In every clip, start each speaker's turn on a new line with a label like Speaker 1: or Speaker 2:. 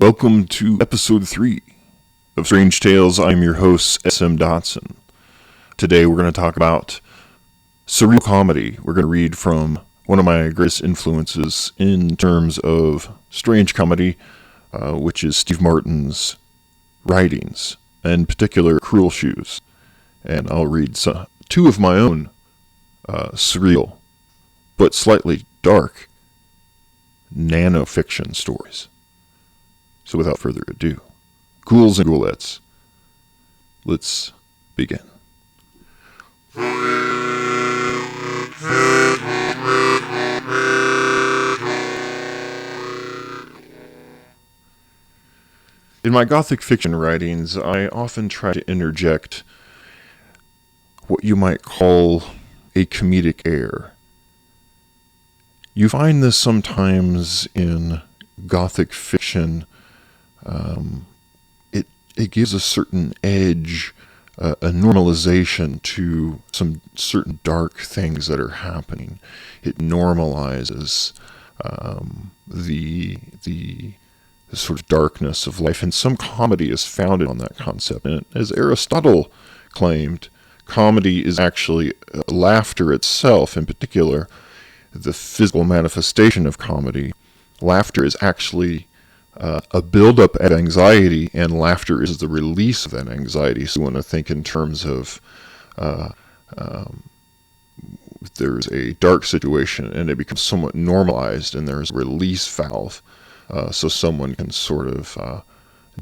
Speaker 1: Welcome to episode 3 of Strange Tales. I'm your host, SM Dotson. Today we're going to talk about surreal comedy. We're going to read from one of my greatest influences in terms of strange comedy, which is Steve Martin's writings, in particular Cruel Shoes. And I'll read two of my own surreal, but slightly dark, nano fiction stories. So without further ado, ghouls and ghoulettes, let's begin. In my Gothic fiction writings, I often try to interject what you might call a comedic air. You find this sometimes in Gothic fiction. It gives a certain edge, a normalization to some certain dark things that are happening. It normalizes the sort of darkness of life, and some comedy is founded on that concept. And as Aristotle claimed, comedy is actually laughter itself. In particular, the physical manifestation of comedy. Laughter is actually a buildup of anxiety, and laughter is the release of that anxiety. So you want to think in terms of if there's a dark situation and it becomes somewhat normalized, and there's a release valve, so someone can sort of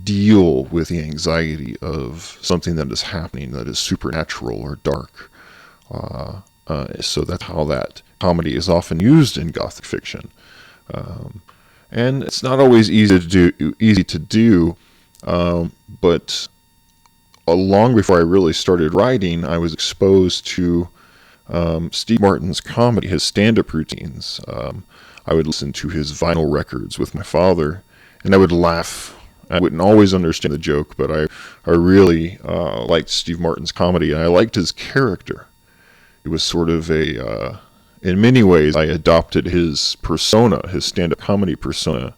Speaker 1: deal with the anxiety of something that is happening that is supernatural or dark. So that's how that comedy is often used in Gothic fiction. And it's not always easy to do, but long before I really started writing, I was exposed to Steve Martin's comedy, his stand-up routines. I would listen to his vinyl records with my father, and I would laugh. I wouldn't always understand the joke, but I really liked Steve Martin's comedy, and I liked his character. It was sort of in many ways, I adopted his persona, his stand-up comedy persona,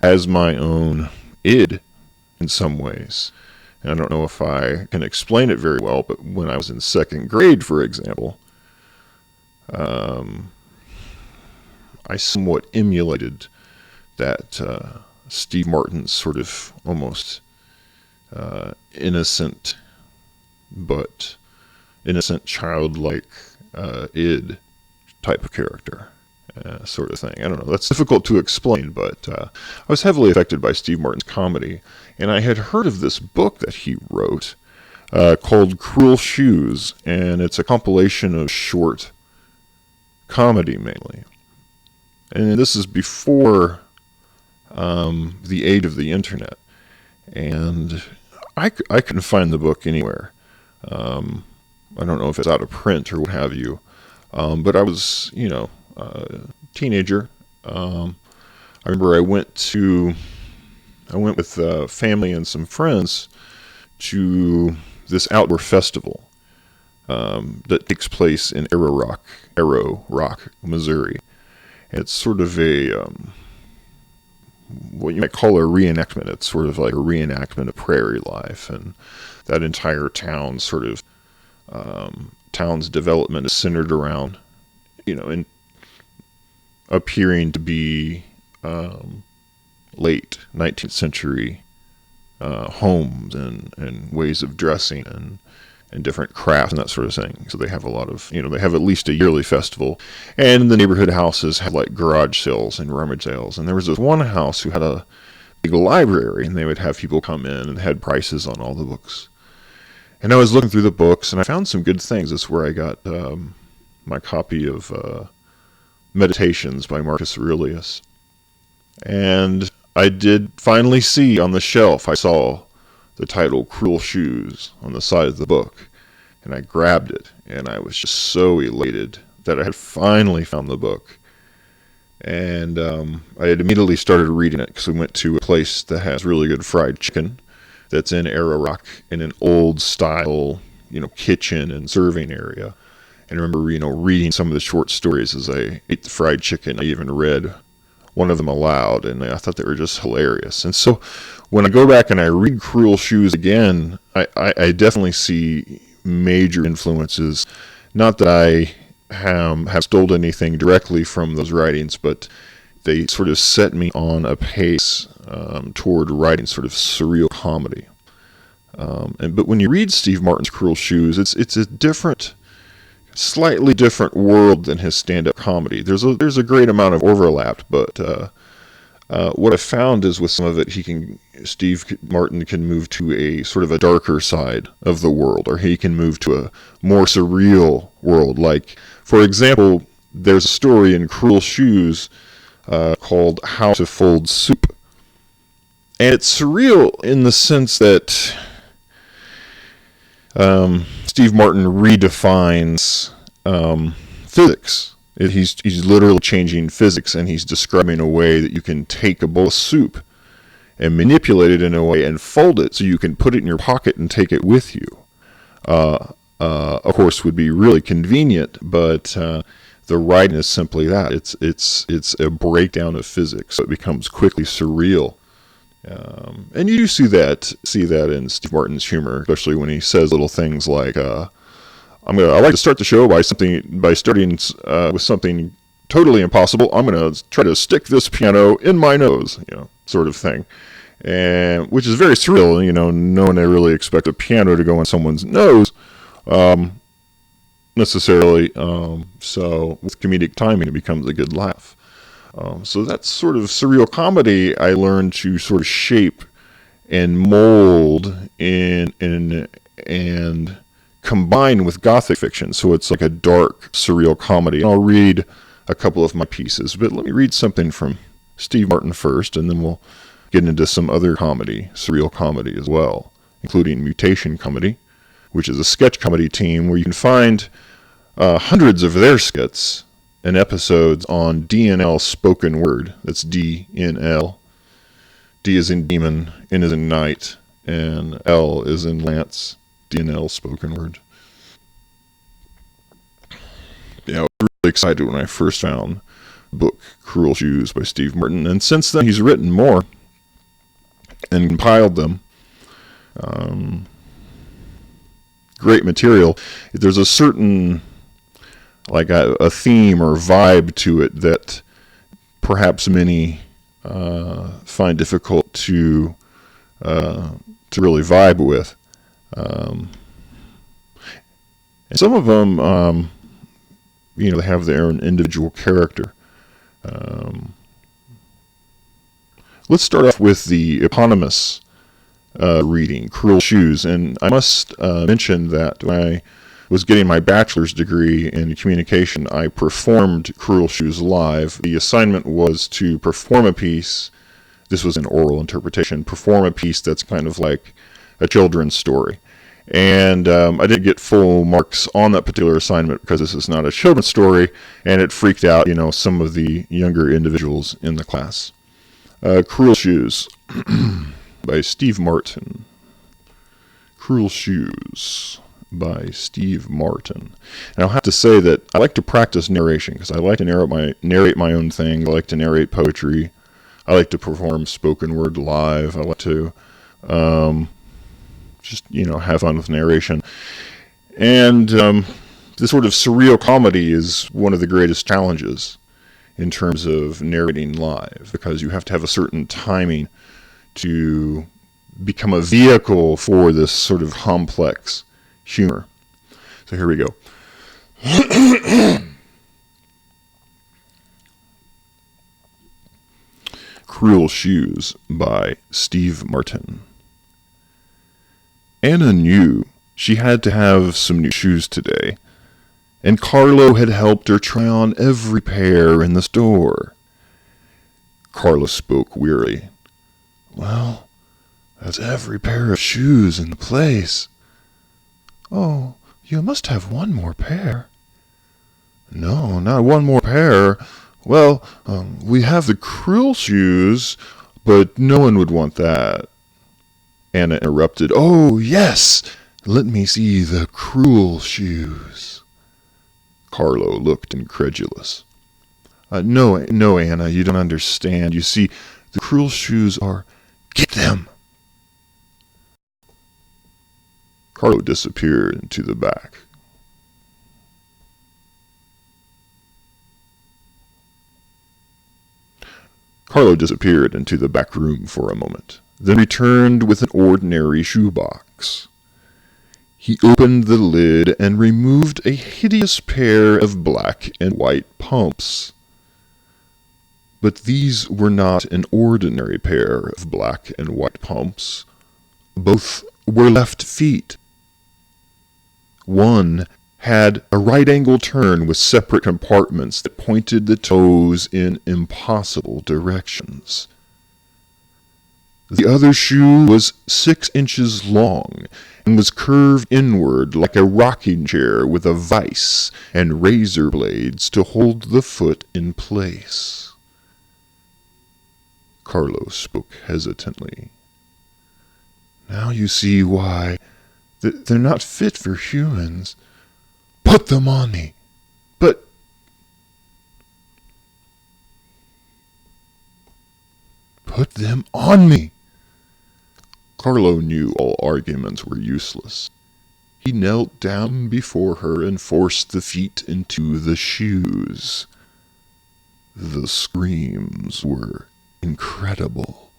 Speaker 1: as my own id in some ways. And I don't know if I can explain it very well, but when I was in second grade, for example, I somewhat emulated that Steve Martin's sort of almost innocent childlike id type of character, sort of thing. I don't know. That's difficult to explain, but I was heavily affected by Steve Martin's comedy, and I had heard of this book that he wrote called Cruel Shoes, and it's a compilation of short comedy mainly. And this is before the age of the internet, and I couldn't find the book anywhere. I don't know if it's out of print or what have you. But I was, a teenager. I remember I went with family and some friends to this outdoor festival that takes place in Arrow Rock, Missouri. And it's sort of what you might call a reenactment. It's sort of like a reenactment of prairie life, and that entire town's development is centered around, in appearing to be late 19th century homes and ways of dressing and different crafts and that sort of thing. So they have a lot of, they have at least a yearly festival. And the neighborhood houses have like garage sales and rummage sales. And there was this one house who had a big library, and they would have people come in and had prices on all the books. And I was looking through the books, and I found some good things. That's where I got my copy of Meditations by Marcus Aurelius. And I did finally see on the shelf, I saw the title Cruel Shoes on the side of the book. And I grabbed it, and I was just so elated that I had finally found the book. And I had immediately started reading it, because we went to a place that has really good fried chicken that's in Arrow Rock, in an old style, kitchen and serving area. And I remember, reading some of the short stories as I ate the fried chicken. I even read one of them aloud, and I thought they were just hilarious. And so when I go back and I read Cruel Shoes again, I definitely see major influences. Not that I have stolen anything directly from those writings, but they sort of set me on a pace toward writing sort of surreal comedy. But when you read Steve Martin's Cruel Shoes, it's a different, slightly different world than his stand-up comedy. There's a great amount of overlap, but what I found is with some of it, Steve Martin can move to a sort of a darker side of the world, or he can move to a more surreal world. Like, for example, there's a story in Cruel Shoes called How to Fold Soup. And it's surreal in the sense that Steve Martin redefines physics. He's literally changing physics, and he's describing a way that you can take a bowl of soup and manipulate it in a way and fold it so you can put it in your pocket and take it with you. Of course, would be really convenient, but the writing is simply that. It's a breakdown of physics, so it becomes quickly surreal. And you do see that in Steve Martin's humor, especially when he says little things like, I like to start the show by starting with something totally impossible. I'm going to try to stick this piano in my nose, sort of thing. And which is very surreal, no one really expects a piano to go in someone's nose, necessarily. So with comedic timing, it becomes a good laugh. So that's sort of surreal comedy I learned to sort of shape and mold and combine with Gothic fiction. So it's like a dark, surreal comedy. And I'll read a couple of my pieces, but let me read something from Steve Martin first, and then we'll get into some other comedy, surreal comedy as well, including Mutation Comedy, which is a sketch comedy team where you can find hundreds of their skits and episodes on DNL Spoken Word. That's DNL. D is in demon, N is in night, and L is in Lance. DNL Spoken Word. Yeah, I was really excited when I first found the book Cruel Shoes by Steve Martin, and since then he's written more and compiled them. Great material. There's a certain a theme or vibe to it that perhaps many find difficult to really vibe with. And some of them, they have their own individual character. Let's start off with the eponymous reading, Cruel Shoes. And I must mention that when I was getting my bachelor's degree in communication, I performed Cruel Shoes live. The assignment was to perform a piece. This was an oral interpretation. Perform a piece that's kind of like a children's story. And I didn't get full marks on that particular assignment because this is not a children's story, and it freaked out, some of the younger individuals in the class. Cruel Shoes by Steve Martin. Cruel Shoes by Steve Martin. And I'll have to say that I like to practice narration because I like to narrate my own thing. I like to narrate poetry. I like to perform spoken word live. I like to just have fun with narration. And this sort of surreal comedy is one of the greatest challenges in terms of narrating live, because you have to have a certain timing to become a vehicle for this sort of complex humor. So here we go. Cruel Shoes by Steve Martin. Anna knew she had to have some new shoes today, and Carlo had helped her try on every pair in the store. Carlo spoke wearily. Well, that's every pair of shoes in the place. Oh, you must have one more pair. No, not one more pair. Well, we have the Cruel Shoes, but no one would want that. Anna interrupted. Oh, yes! Let me see the Cruel Shoes. Carlo looked incredulous. No, Anna, you don't understand. You see, the cruel shoes are... Get them! Carlo disappeared into the back. Carlo disappeared into the back room for a moment, then returned with an ordinary shoebox. He opened the lid and removed a hideous pair of black and white pumps. But these were not an ordinary pair of black and white pumps. Both were left feet. One had a right-angle turn with separate compartments that pointed the toes in impossible directions. The other shoe was 6 inches long and was curved inward like a rocking chair with a vise and razor blades to hold the foot in place. Carlo spoke hesitantly. Now you see why they're not fit for humans. Put them on me. But... Put them on me. Carlo knew all arguments were useless. He knelt down before her and forced the feet into the shoes. The screams were incredible.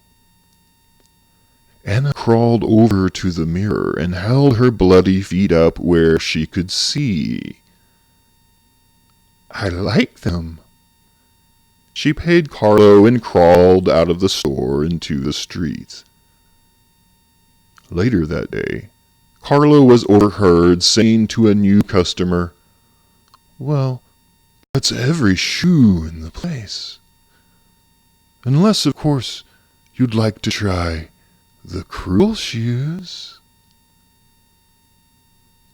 Speaker 1: Anna crawled over to the mirror and held her bloody feet up where she could see. I like them. She paid Carlo and crawled out of the store into the street. Later that day, Carlo was overheard saying to a new customer, "Well, that's every shoe in the place. Unless, of course, you'd like to try the Cruel Shoes."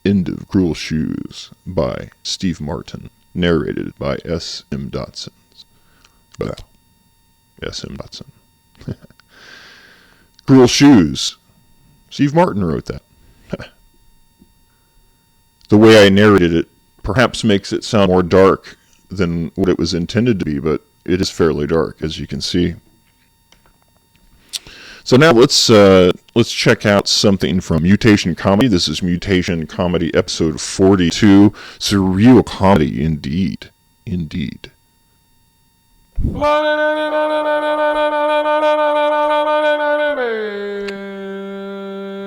Speaker 1: End of Cruel Shoes by Steve Martin, narrated by SM Dotson. SM Dotson. Cruel Shoes. Steve Martin wrote that. The way I narrated it perhaps makes it sound more dark than what it was intended to be, but it is fairly dark, as you can see. So now let's check out something from Mutation Comedy. This is Mutation Comedy episode 42. Surreal comedy indeed. Indeed.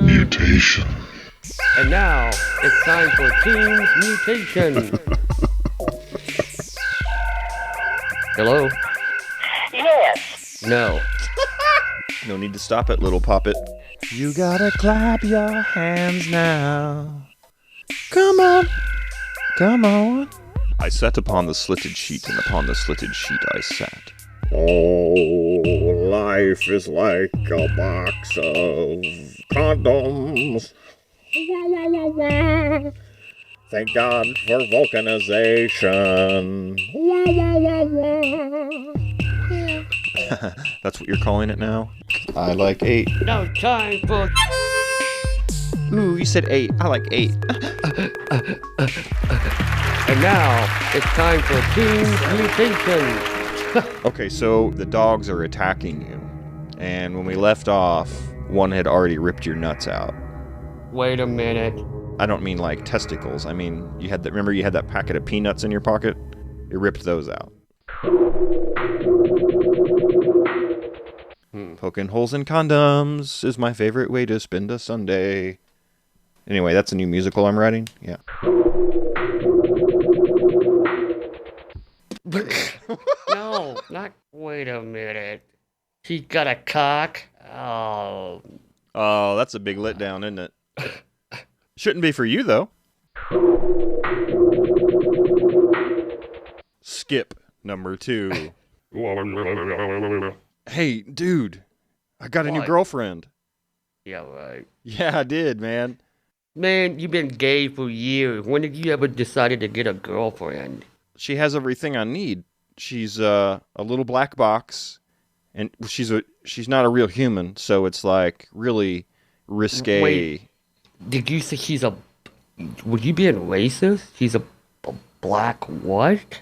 Speaker 1: Mutation.
Speaker 2: And now it's time for Team's Mutation. Hello?
Speaker 3: Yes.
Speaker 2: No.
Speaker 4: No need to stop it, little puppet.
Speaker 5: You gotta clap your hands now. Come on. Come on.
Speaker 4: I sat upon the slitted sheet, and upon the slitted sheet I sat.
Speaker 6: Oh, life is like a box of condoms. Wah, wah, wah, wah. Thank God for vulcanization. Wah, wah, wah, wah.
Speaker 4: That's what you're calling it now?
Speaker 1: I like 8.
Speaker 2: No time for...
Speaker 4: Ooh, you said 8. I like 8.
Speaker 2: And now it's time for Team's Mutation.
Speaker 4: Okay, so the dogs are attacking you. And when we left off, one had already ripped your nuts out.
Speaker 2: Wait a minute.
Speaker 4: I don't mean like testicles. I mean, remember you had that packet of peanuts in your pocket? It ripped those out. Poking holes in condoms is my favorite way to spend a Sunday. Anyway, that's a new musical I'm writing. Yeah.
Speaker 2: No, not... Wait a minute. She's got a cock? Oh.
Speaker 4: Oh, that's a big letdown, isn't it? Shouldn't be for you, though. Skip number 2. Hey, dude. I got a new
Speaker 2: What?
Speaker 4: girlfriend.
Speaker 2: Yeah, right.
Speaker 4: Yeah, I did, man.
Speaker 2: Man, you've been gay for years. When did you ever decide to get a girlfriend?
Speaker 4: She has everything I need. She's a little black box, and she's not a real human, so it's like really risque.
Speaker 2: Wait. Did you say she's a... Were you being racist? She's a black what?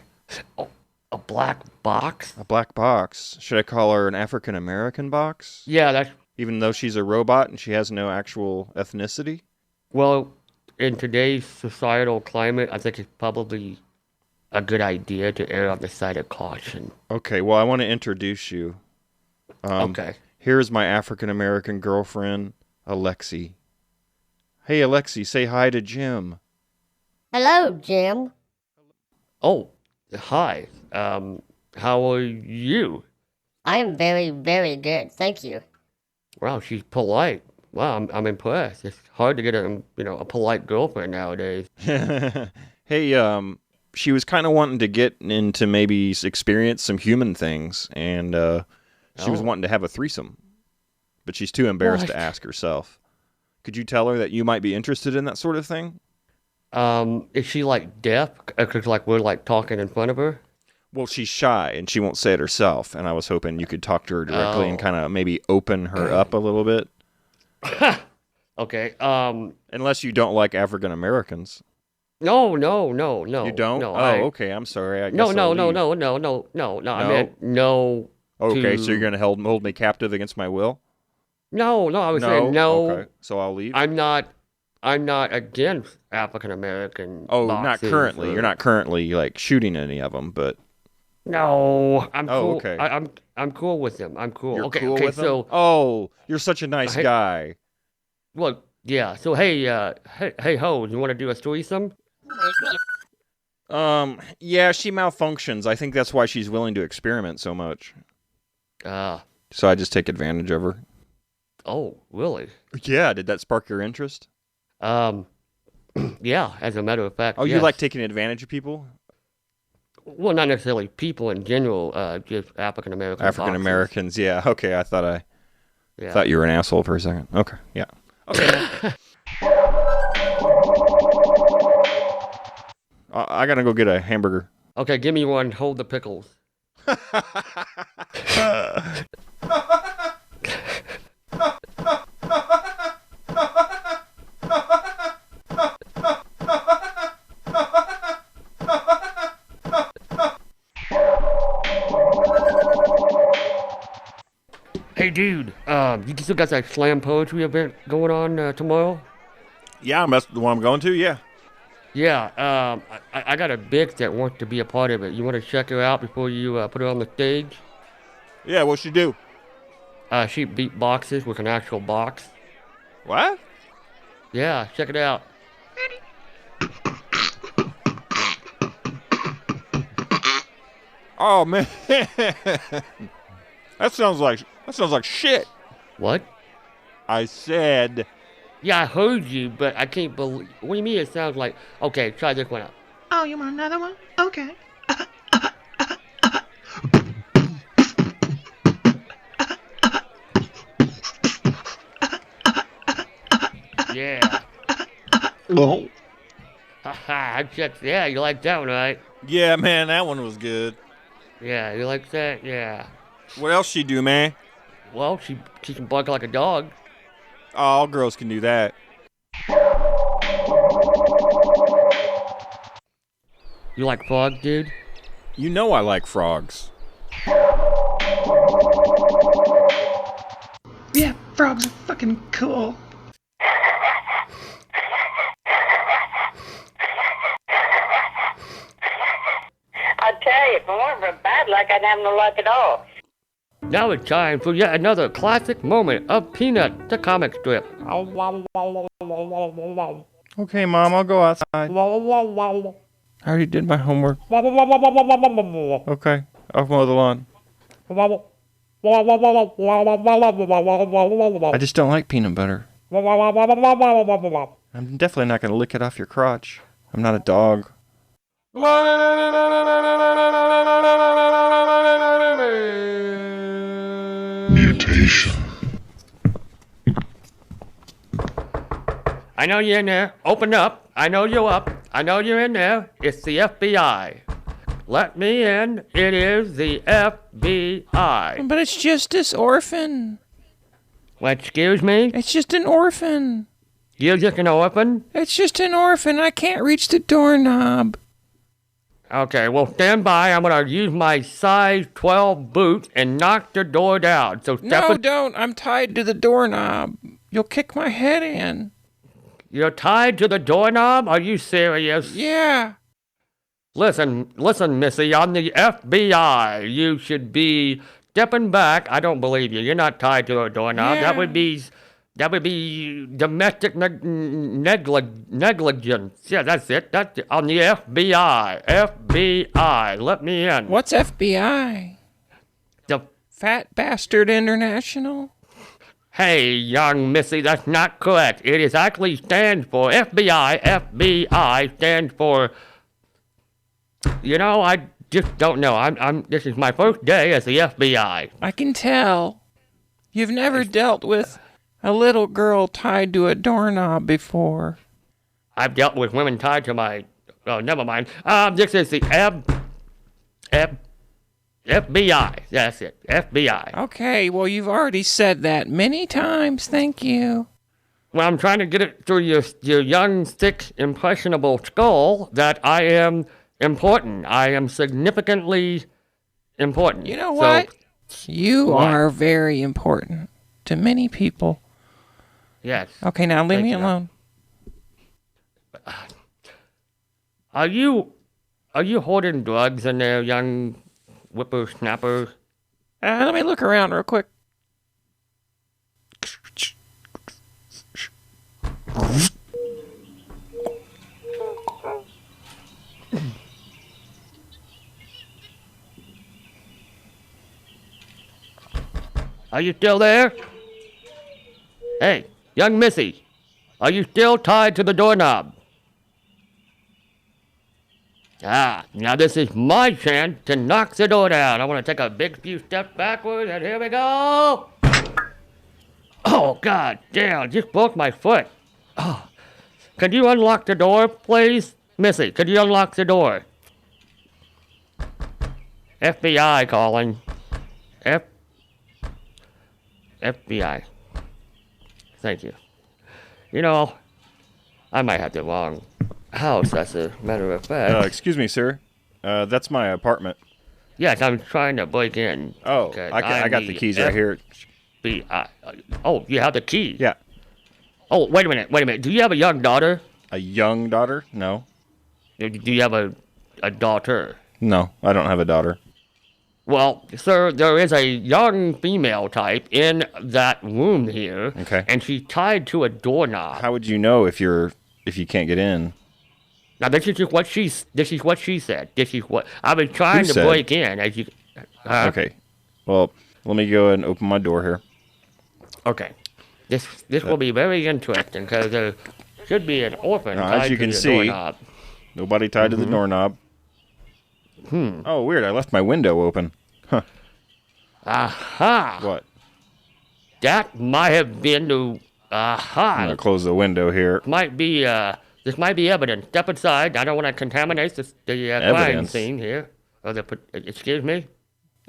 Speaker 2: Oh, A black box?
Speaker 4: A black box. Should I call her an African American box?
Speaker 2: Yeah, that's...
Speaker 4: Even though she's a robot and she has no actual ethnicity?
Speaker 2: Well, in today's societal climate, I think it's probably a good idea to err on the side of caution.
Speaker 4: Okay, well, I want to introduce you.
Speaker 2: Okay.
Speaker 4: Here's my African American girlfriend, Alexi. Hey, Alexi, say hi to Jim.
Speaker 3: Hello, Jim.
Speaker 2: Oh, hi. How are you?
Speaker 3: I am very, very good. Thank you.
Speaker 2: Wow, she's polite. Wow, I'm impressed. It's hard to get a polite girlfriend nowadays.
Speaker 4: Hey, she was kind of wanting to get into maybe experience some human things, and she was
Speaker 2: Oh.
Speaker 4: wanting to have a threesome, but she's too embarrassed to
Speaker 2: What?
Speaker 4: ask herself. Could you tell her that you might be interested in that sort of thing?
Speaker 2: Is she like deaf? Cause like we're like talking in front of her.
Speaker 4: Well, she's shy, and she won't say it herself, and I was hoping you could talk to her directly and
Speaker 2: Oh.
Speaker 4: kind of maybe open her up a little bit.
Speaker 2: Okay.
Speaker 4: Unless you don't like African Americans.
Speaker 2: No.
Speaker 4: You don't?
Speaker 2: No.
Speaker 4: Okay. I'm sorry. I guess
Speaker 2: No.
Speaker 4: I'll leave.
Speaker 2: No. I meant no.
Speaker 4: Okay,
Speaker 2: to-
Speaker 4: so you're gonna hold me captive against my will?
Speaker 2: No. I was saying no.
Speaker 4: Okay, so I'll leave.
Speaker 2: I'm not against African American.
Speaker 4: Oh, not
Speaker 2: boxes
Speaker 4: currently.
Speaker 2: or-
Speaker 4: You're not currently like shooting any of them, but
Speaker 2: No, I'm
Speaker 4: Oh,
Speaker 2: cool.
Speaker 4: okay.
Speaker 2: I'm cool with them. I'm cool.
Speaker 4: you're
Speaker 2: okay.
Speaker 4: cool
Speaker 2: okay.
Speaker 4: with them?
Speaker 2: So,
Speaker 4: Oh, you're such a nice
Speaker 2: Hey-
Speaker 4: guy.
Speaker 2: well, yeah. So, hey, ho, you want to do a threesome?
Speaker 4: Yeah, she malfunctions. I think that's why she's willing to experiment so much.
Speaker 2: So
Speaker 4: I just take advantage of her.
Speaker 2: Oh, really?
Speaker 4: Yeah, did that spark your interest?
Speaker 2: Yeah. As a matter of fact.
Speaker 4: Oh, you
Speaker 2: yes.
Speaker 4: like taking advantage of people?
Speaker 2: Well, not necessarily people in general. Just African American.
Speaker 4: African Americans, yeah. Okay, I thought
Speaker 2: Yeah.
Speaker 4: thought you were an asshole for a second. Okay, yeah. Okay. I gotta go get a hamburger.
Speaker 2: Okay, give me one. Hold the pickles. Hey, dude. You still got that slam poetry event going on tomorrow?
Speaker 4: Yeah, that's the one I'm going to. Yeah.
Speaker 2: Yeah. I got a bitch that wants to be a part of it. You want to check her out before you put her on the stage?
Speaker 4: Yeah. What'd she do?
Speaker 2: She beatboxes with an actual box.
Speaker 4: What?
Speaker 2: Yeah, check it out.
Speaker 4: Oh man, that sounds like shit.
Speaker 2: What?
Speaker 4: I said.
Speaker 2: Yeah, I heard you, but I can't believe. What do you mean? It sounds like. Okay, try this one out.
Speaker 7: Oh, you want another one? Okay.
Speaker 2: Yeah.
Speaker 6: Oh.
Speaker 2: Haha, yeah, you like that one, right?
Speaker 4: Yeah, man, that one was good.
Speaker 2: Yeah, you like that? Yeah.
Speaker 4: What else she do, man?
Speaker 2: Well, she can bark like a dog.
Speaker 4: All girls can do that.
Speaker 2: You like frogs, dude?
Speaker 4: You know I like frogs.
Speaker 7: Yeah, frogs are fucking cool.
Speaker 3: I tell you, if it weren't for bad luck, I'd have no luck at all.
Speaker 2: Now it's time for yet another classic moment of Peanut, the comic strip.
Speaker 4: Okay, Mom, I'll go outside. I already did my homework. Okay, I'll mow the lawn. I just don't like peanut butter. I'm definitely not going to lick it off your crotch. I'm not a dog.
Speaker 6: Mutation.
Speaker 2: I know you're in there. Open up. I know you're up. I know you're in there. It's the FBI. Let me in. It is the FBI.
Speaker 5: But it's just this orphan.
Speaker 2: What, excuse me?
Speaker 5: It's just an orphan.
Speaker 2: You're just an orphan?
Speaker 5: It's just an orphan. I can't reach the doorknob.
Speaker 2: Okay, well, stand by. I'm going to use my size 12 boots and knock the door down. So step
Speaker 5: No, don't. I'm tied to the doorknob. You'll kick my head in.
Speaker 2: You're tied to the doorknob? Are you serious?
Speaker 5: Yeah.
Speaker 2: Listen, Missy, I'm the FBI. You should be stepping back. I don't believe you. You're not tied to a doorknob.
Speaker 5: Yeah.
Speaker 2: That would be domestic negligence. Yeah, that's it. I'm the FBI. FBI, let me in.
Speaker 5: What's FBI?
Speaker 2: The
Speaker 5: Fat Bastard International?
Speaker 2: Hey, young Missy, that's not correct. It is actually stands for FBI. FBI stands for. You know, I just don't know. This is my first day as the FBI.
Speaker 5: I can tell. You've never dealt with a little girl tied to a doorknob before.
Speaker 2: I've dealt with women tied to my. Oh, never mind. This is the FBI. That's it. FBI.
Speaker 5: Okay, well, you've already said that many times. Thank you.
Speaker 2: Well, I'm trying to get it through your young, thick, impressionable skull that I am important. I am significantly important.
Speaker 5: You know what? You
Speaker 2: What?
Speaker 5: are very important to many people.
Speaker 2: Yes.
Speaker 5: Okay, now leave
Speaker 2: Thank
Speaker 5: me
Speaker 2: you.
Speaker 5: alone.
Speaker 2: Are you hoarding drugs in there, young whippersnapper?
Speaker 5: Let me look around real quick.
Speaker 2: Are you still there? Hey, young Missy, are you still tied to the doorknob? Now this is my chance to knock the door down. I want to take a big few steps backwards, and here we go. Oh, God damn, just broke my foot. Oh. Could you unlock the door, please? Missy, could you unlock the door? FBI calling. FBI. Thank you. You know, I might have the wrong house, as a matter of fact.
Speaker 4: Excuse me, sir. That's my apartment.
Speaker 2: Yes, I'm trying to break in.
Speaker 4: Oh,
Speaker 2: Okay,
Speaker 4: I got the keys right here.
Speaker 2: FBI. Oh, you have the key?
Speaker 4: Yeah.
Speaker 2: Oh, wait a minute. Do you have a young daughter?
Speaker 4: A young daughter? No.
Speaker 2: Do you have a daughter?
Speaker 4: No, I don't have a daughter.
Speaker 2: Well, sir, there is a young female type in that room here.
Speaker 4: Okay.
Speaker 2: And she's tied to a doorknob.
Speaker 4: How would you know if you can't get in?
Speaker 2: Now this is what she said. This is what I was trying
Speaker 4: Who
Speaker 2: to
Speaker 4: said?
Speaker 2: break in. As you.
Speaker 4: Okay. Well, let me go ahead and open my door here.
Speaker 2: Okay. This will be very interesting because there should be an orphan
Speaker 4: Now,
Speaker 2: tied
Speaker 4: as you
Speaker 2: to
Speaker 4: can
Speaker 2: the
Speaker 4: see,
Speaker 2: doorknob.
Speaker 4: Nobody tied to the doorknob. Oh, weird. I left my window open. Huh.
Speaker 2: Aha!
Speaker 4: What?
Speaker 2: That might have been the. Aha!
Speaker 4: I'm going to close the window here.
Speaker 2: Might be this might be evidence. Step aside. I don't want to contaminate the crime
Speaker 4: Evidence?
Speaker 2: scene here. Excuse me.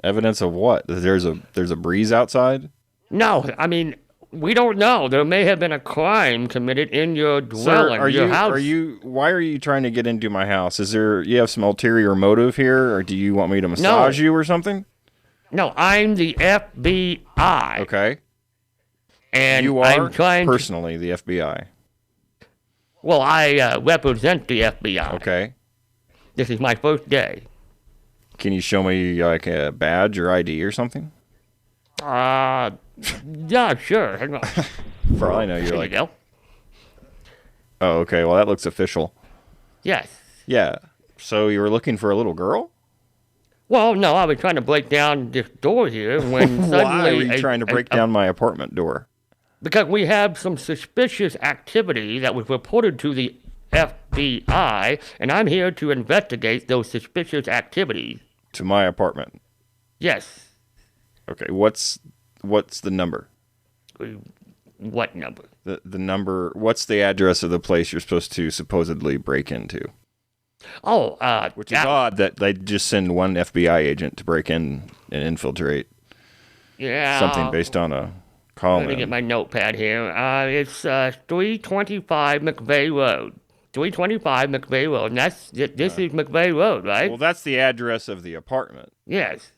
Speaker 4: Evidence of what? That there's a breeze outside?
Speaker 2: No, I mean we don't know. There may have been a crime committed in your dwelling,
Speaker 4: Sir,
Speaker 2: your house.
Speaker 4: why are you trying to get into my house? You have some ulterior motive here, or do you want me to massage you or something?
Speaker 2: No, I'm the FBI.
Speaker 4: Okay.
Speaker 2: And
Speaker 4: You are
Speaker 2: I'm trying
Speaker 4: personally the FBI.
Speaker 2: Well, I represent the FBI.
Speaker 4: Okay.
Speaker 2: This is my first day.
Speaker 4: Can you show me like a badge or ID or something?
Speaker 2: Yeah, sure. Hang on.
Speaker 4: For all I know, you're
Speaker 2: There
Speaker 4: like,
Speaker 2: you go.
Speaker 4: oh, okay. Well, that looks official.
Speaker 2: Yes.
Speaker 4: Yeah. So you were looking for a little girl?
Speaker 2: Well, no, I was trying to break down this door here when suddenly...
Speaker 4: Why were you trying to break down my apartment door?
Speaker 2: Because we have some suspicious activity that was reported to the FBI, and I'm here to investigate those suspicious activities.
Speaker 4: To my apartment.
Speaker 2: Yes.
Speaker 4: Okay. What's the number?
Speaker 2: What number?
Speaker 4: The number. What's the address of the place you're supposed to supposedly break into?
Speaker 2: Oh,
Speaker 4: Which is odd that they just send one FBI agent to break in and infiltrate
Speaker 2: yeah.
Speaker 4: something based on a call.
Speaker 2: Let me get my notepad here. It's 325 McVeigh Road. 325 McVeigh Road. And this is McVeigh Road, right?
Speaker 4: Well, that's the address of the apartment.
Speaker 2: Yes.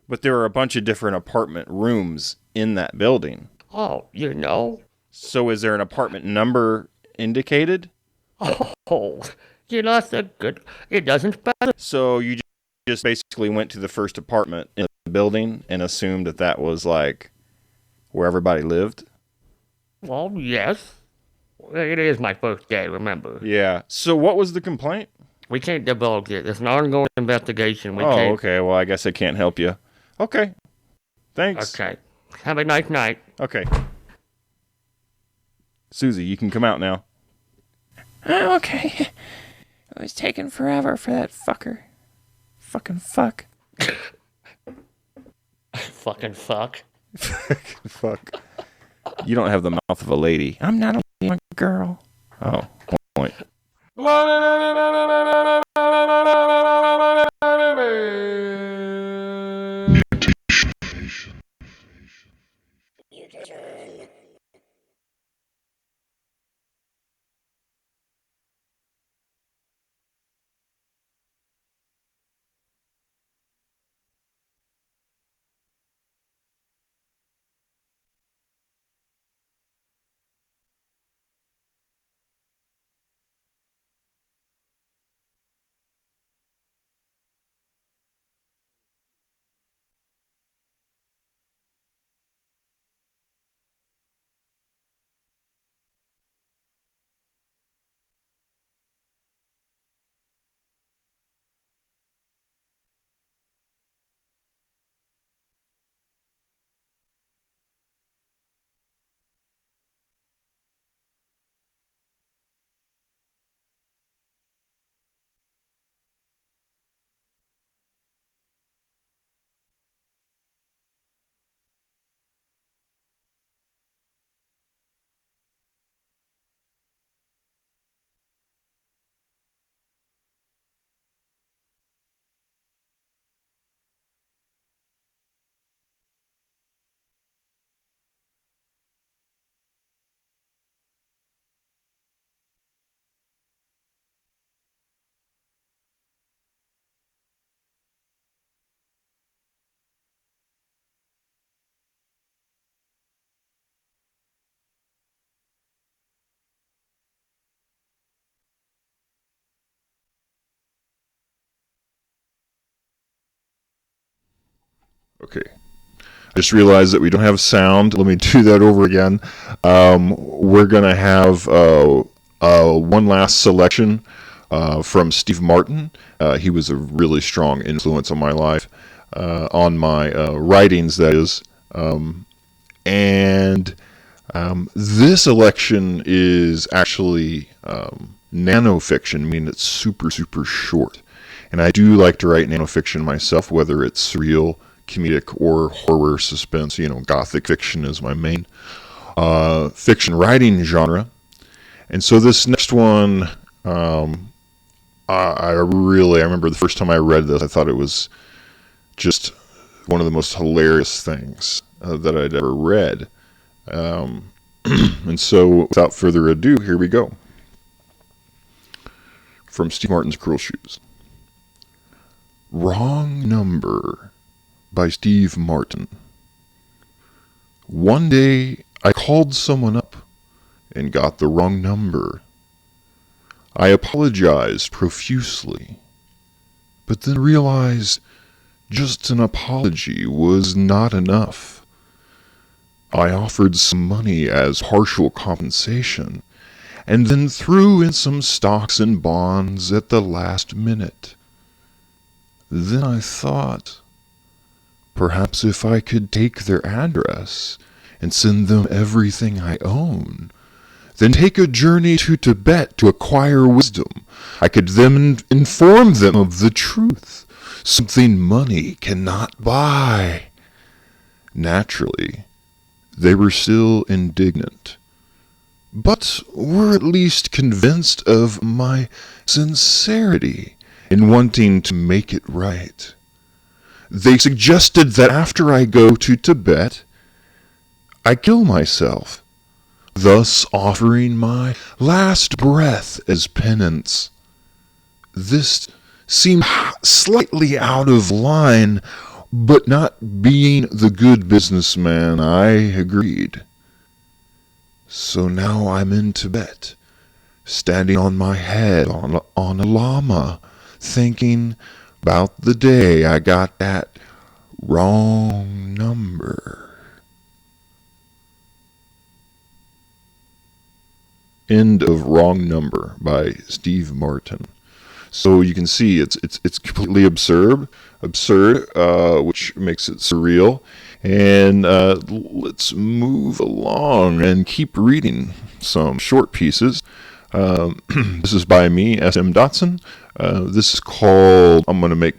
Speaker 4: But there are a bunch of different apartment rooms in that building.
Speaker 2: Oh, you know?
Speaker 4: So is there an apartment number indicated?
Speaker 2: Oh, you're not so good. It doesn't specify.
Speaker 4: So you just basically went to the first apartment in the building and assumed that that was like where everybody lived?
Speaker 2: Well, yes. It is my first day, remember?
Speaker 4: Yeah. So what was the complaint?
Speaker 2: We can't divulge it. It's an ongoing investigation.
Speaker 4: Okay. Well, I guess I can't help you. Okay. Thanks.
Speaker 2: Okay. Have a nice night.
Speaker 4: Okay. Susie, you can come out now.
Speaker 5: Okay. It was taking forever for that fucker. Fucking fuck.
Speaker 2: Fucking fuck.
Speaker 4: Fuck. You don't have the mouth of a lady.
Speaker 5: I'm not a lady, I'm a girl.
Speaker 4: Oh, point.
Speaker 1: Okay. I just realized that we don't have sound. Let me do that over again. We're going to have one last selection from Steve Martin. He was a really strong influence on my life, on my writings, that is. And this selection is actually nanofiction, meaning it's super, super short. And I do like to write nanofiction myself, whether it's surreal, comedic, or horror, suspense. Gothic fiction is my main fiction writing genre. And so this next one, I remember the first time I read this, I thought it was just one of the most hilarious things that I'd ever read. And so, without further ado, here we go. From Steve Martin's Cruel Shoes. Wrong Number by Steve Martin. One day, I called someone up and got the wrong number. I apologized profusely, but then realized just an apology was not enough. I offered some money as partial compensation, and then threw in some stocks and bonds at the last minute. Then I thought, perhaps if I could take their address and send them everything I own, then take a journey to Tibet to acquire wisdom, I could then inform them of the truth, something money cannot buy. Naturally, they were still indignant, but were at least convinced of my sincerity in wanting to make it right. They suggested that after I go to Tibet, I kill myself, thus offering my last breath as penance. This seemed slightly out of line, but not being the good businessman, I agreed. So now I'm in Tibet, standing on my head on a llama, thinking about the day I got that wrong number. End of Wrong Number by Steve Martin. So you can see it's completely absurd, which makes it surreal. And let's move along and keep reading some short pieces. This is by me, SM Dotson. This is called, I'm going to make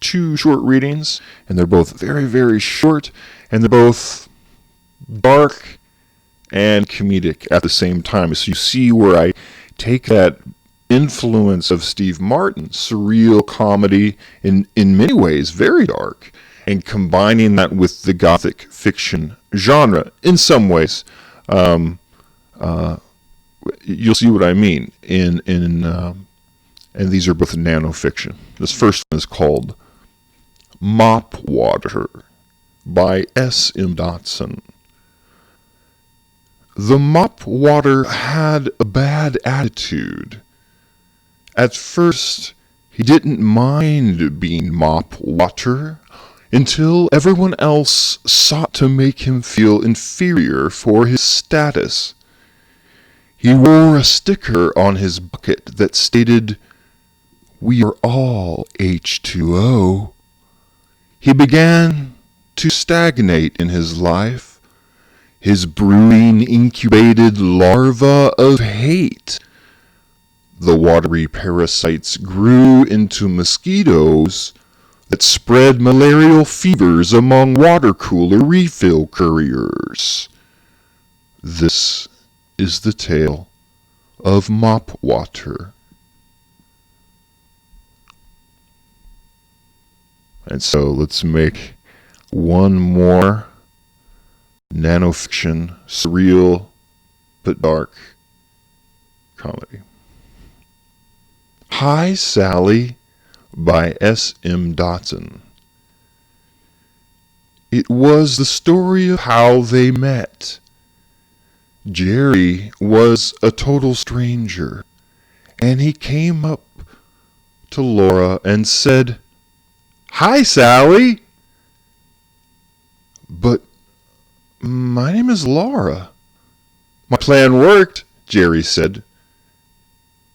Speaker 1: 2 short readings, and they're both very, very short, and they're both dark and comedic at the same time. So you see where I take that influence of Steve Martin, surreal comedy, in many ways very dark, and combining that with the Gothic fiction genre in some ways. You'll see what I mean. And these are both Nano fiction. This first one is called Mop Water by SM Dotson. The Mop Water had a bad attitude. At first, he didn't mind being Mop Water until everyone else sought to make him feel inferior for his status. He wore a sticker on his bucket that stated, "We are all H2O." He began to stagnate in his life. His brooding incubated larva of hate. The watery parasites grew into mosquitoes that spread malarial fevers among water cooler refill couriers. This is the tale of Mop Water. And so let's make one more nanofiction, surreal but dark comedy. Hi, Sally by SM Dotson. It was the story of how they met. Jerry was a total stranger, and he came up to Laura and said, "Hi, Sally." "But my name is Laura." "My plan worked," Jerry said,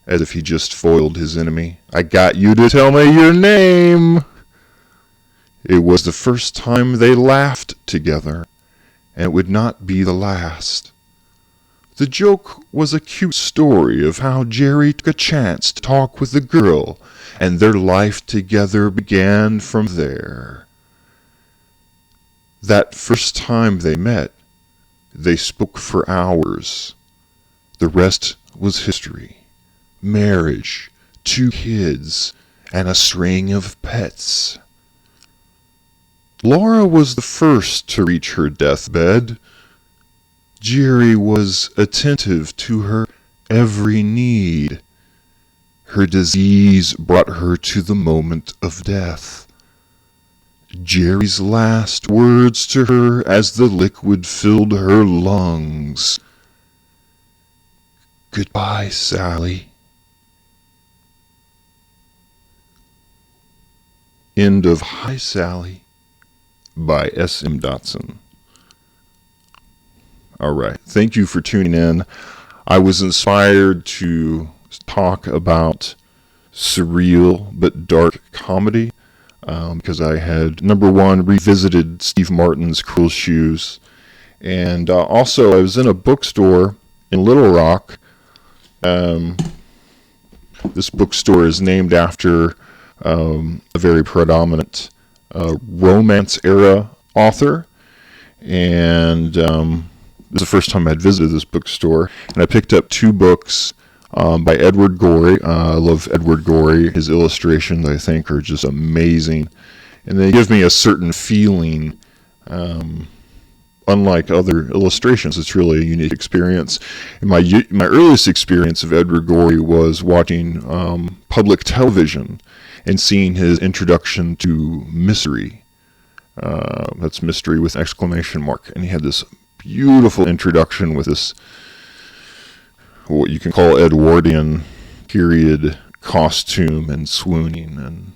Speaker 1: as if he just foiled his enemy. "I got you to tell me your name." It was the first time they laughed together, and it would not be the last. The joke was a cute story of how Jerry took a chance to talk with the girl, and their life together began from there. That first time they met, they spoke for hours. The rest was history. Marriage, 2 kids, and a string of pets. Laura was the first to reach her deathbed. Jerry was attentive to her every need. Her disease brought her to the moment of death. Jerry's last words to her as the liquid filled her lungs: "Goodbye, Sally." End of Hi, Sally by SM Dotson. All right. Thank you for tuning in. I was inspired to talk about surreal but dark comedy because I had, number one, revisited Steve Martin's Cruel Shoes. And also, I was in a bookstore in Little Rock. This bookstore is named after a very predominant Romance-era author. And this is the first time I'd visited this bookstore, and I picked up 2 books by Edward Gorey. I love Edward Gorey. His illustrations, I think, are just amazing, and they give me a certain feeling unlike other illustrations, it's really a unique experience. And my earliest experience of Edward Gorey was watching public television and seeing his introduction to Mystery. That's Mystery with an exclamation mark. And he had this beautiful introduction with this, what you can call Edwardian period costume and swooning and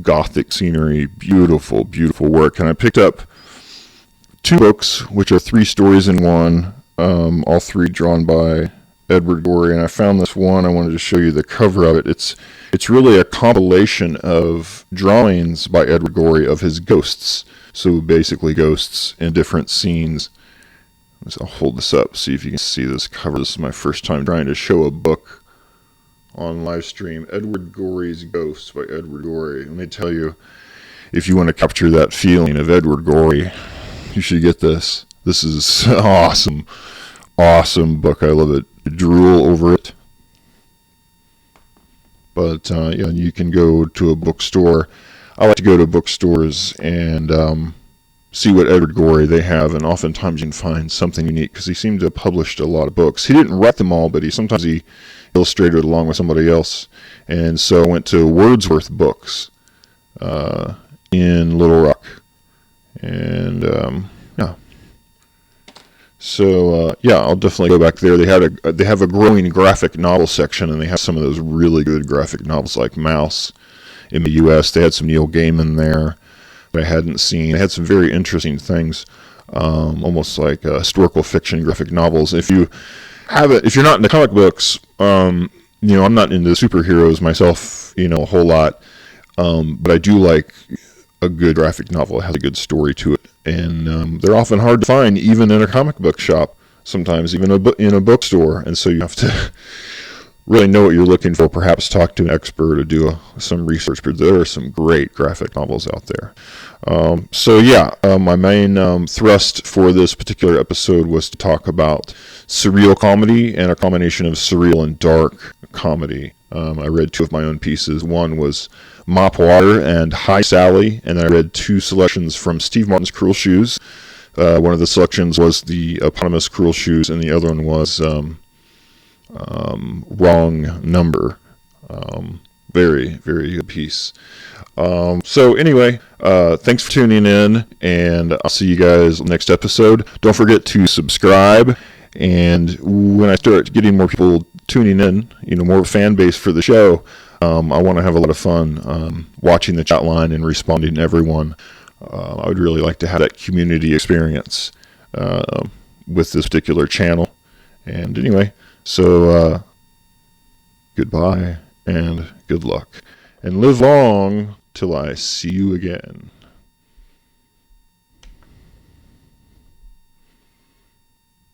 Speaker 1: Gothic scenery. Beautiful, beautiful work. And I picked up 2 books, which are 3 stories in one, all 3 drawn by Edward Gorey. And I found this one. I wanted to show you the cover of it. It's really a compilation of drawings by Edward Gorey of his ghosts. So basically ghosts in different scenes. I'll hold this up, see if you can see this cover. This is my first time trying to show a book on live stream. Edward Gorey's Ghosts by Edward Gorey. Let me tell you, if you want to capture that feeling of Edward Gorey, you should get this. This is awesome. Awesome book. I love it. I drool over it. But yeah, you can go to a bookstore. I like to go to bookstores and see what Edward Gorey they have, and oftentimes you can find something unique because he seemed to have published a lot of books. He didn't write them all, but sometimes he illustrated along with somebody else. And so I went to Wordsworth Books in Little Rock, and yeah. So yeah, I'll definitely go back there. They have a growing graphic novel section, and they have some of those really good graphic novels like Mouse in the U.S. They had some Neil Gaiman there I hadn't seen. They had some very interesting things, almost like historical fiction graphic novels. If you're not into comic books, I'm not into superheroes myself, a whole lot, but I do like a good graphic novel that has a good story to it, and they're often hard to find, even in a comic book shop. Sometimes even in a bookstore, and so you have to really know what you're looking for, perhaps talk to an expert or do some research, but there are some great graphic novels out there. So yeah, my main thrust for this particular episode was to talk about surreal comedy and a combination of surreal and dark comedy. I read 2 of my own pieces. One was Mop Water and Hi Sally, and I read 2 selections from Steve Martin's Cruel Shoes. One of the selections was the eponymous Cruel Shoes, and the other one was Wrong Number. Very, very good piece. So anyway, thanks for tuning in, and I'll see you guys next episode. Don't forget to subscribe, and when I start getting more people tuning in, more fan base for the show, I want to have a lot of fun watching the chat line and responding to everyone. I would really like to have that community experience with this particular channel. And anyway, so goodbye and good luck. And live long till I see you again.